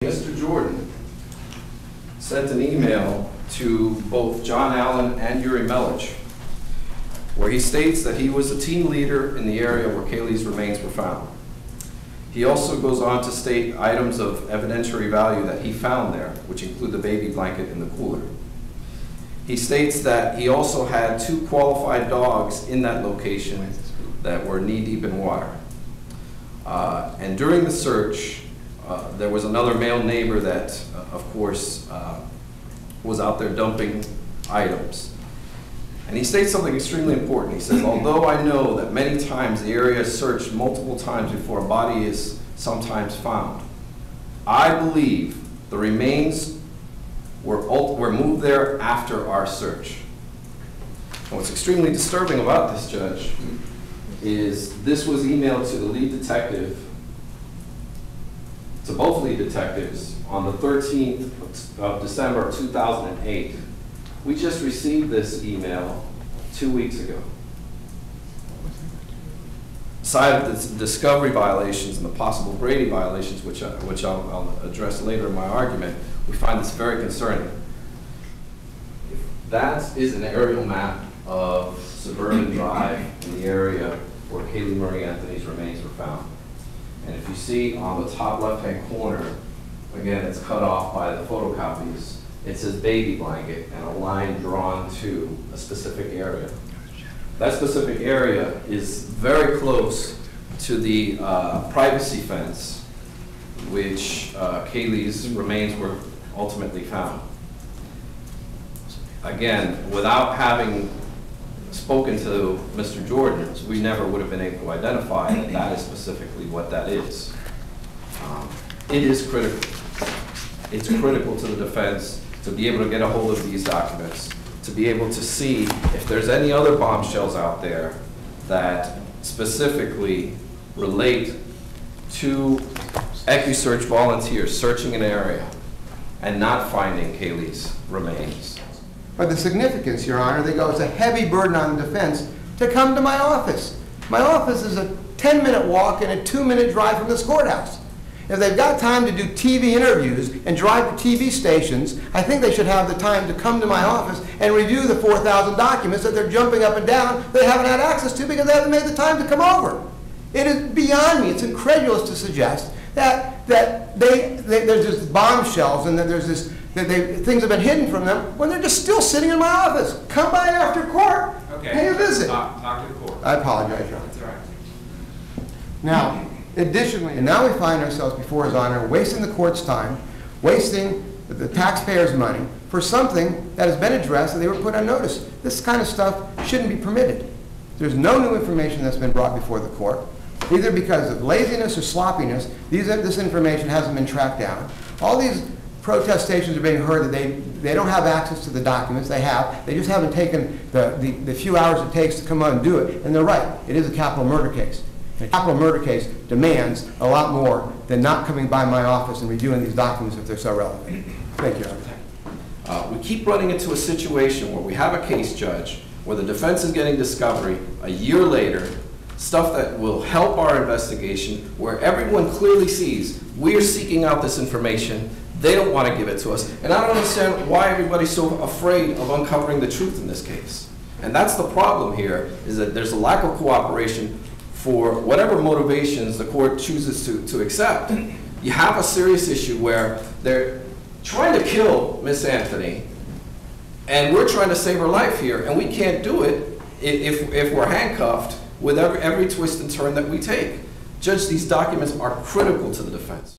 Mr. Jordan sent an email to both John Allen and Yuri Melich, where he states that he was a team leader in the area where Kaylee's remains were found. He also goes on to state items of evidentiary value that he found there, which include the baby blanket in the cooler. He states that he also had 2 qualified dogs in that location that were knee-deep in water. And during the search, there was another male neighbor that, of course, was out there dumping items. And he states something extremely important. He says, although I know that many times the area is searched multiple times before a body is sometimes found, I believe the remains were moved there after our search. And what's extremely disturbing about this, Judge, is this was emailed to the lead detective, to both lead detectives, on the 13th of December of 2008. We just received this email 2 weeks ago. Aside of the discovery violations and the possible Brady violations, which I'll address later in my argument, we find this very concerning. That is an aerial map of Suburban Drive in the area where Kaylee Marie Anthony's remains were found. And if you see on the top left-hand corner, again, it's cut off by the photocopies. It says baby blanket and a line drawn to a specific area. That specific area is very close to the privacy fence, which Kaylee's remains were ultimately found. Again, without having spoken to Mr. Jordan, we never would have been able to identify that that is specifically what that is. It is critical. It's critical to the defense to be able to get a hold of these documents, to be able to see if there's any other bombshells out there that specifically relate to EquuSearch volunteers searching an area and not finding Kaylee's remains. But the significance, Your Honor, they go, it's a heavy burden on the defense to come to my office. My office is a 10-minute walk and a 2-minute drive from this courthouse. If they've got time to do TV interviews and drive to TV stations, I think they should have the time to come to my office and review the 4,000 documents that they're jumping up and down they haven't had access to because they haven't made the time to come over. It is beyond me. It's incredulous to suggest that there's just bombshells and that there's this, things have been hidden from them when they're just still sitting in my office. Come by after court, pay a visit. Talk to the court. I apologize, Your Honor. That's all right. Now, additionally, and now we find ourselves before His Honor wasting the court's time, wasting the taxpayers' money for something that has been addressed and they were put on notice. This kind of stuff shouldn't be permitted. There's no new information that's been brought before the court, either because of laziness or sloppiness. This information hasn't been tracked down. All these protestations are being heard that they don't have access to the documents. They have. They just haven't taken the few hours it takes to come out and do it. And they're right. It is a capital murder case. A capital murder case demands a lot more than not coming by my office and reviewing these documents if they're so relevant. Thank you, Your Honor. We keep running into a situation where we have a case, Judge, where the defense is getting discovery a year later, stuff that will help our investigation, where everyone clearly sees we're seeking out this information. They don't want to give it to us. And I don't understand why everybody's so afraid of uncovering the truth in this case. And that's the problem here, is that there's a lack of cooperation for whatever motivations the court chooses to accept. You have a serious issue where they're trying to kill Miss Anthony, and we're trying to save her life here, and we can't do it if we're handcuffed with every twist and turn that we take. Judge, these documents are critical to the defense.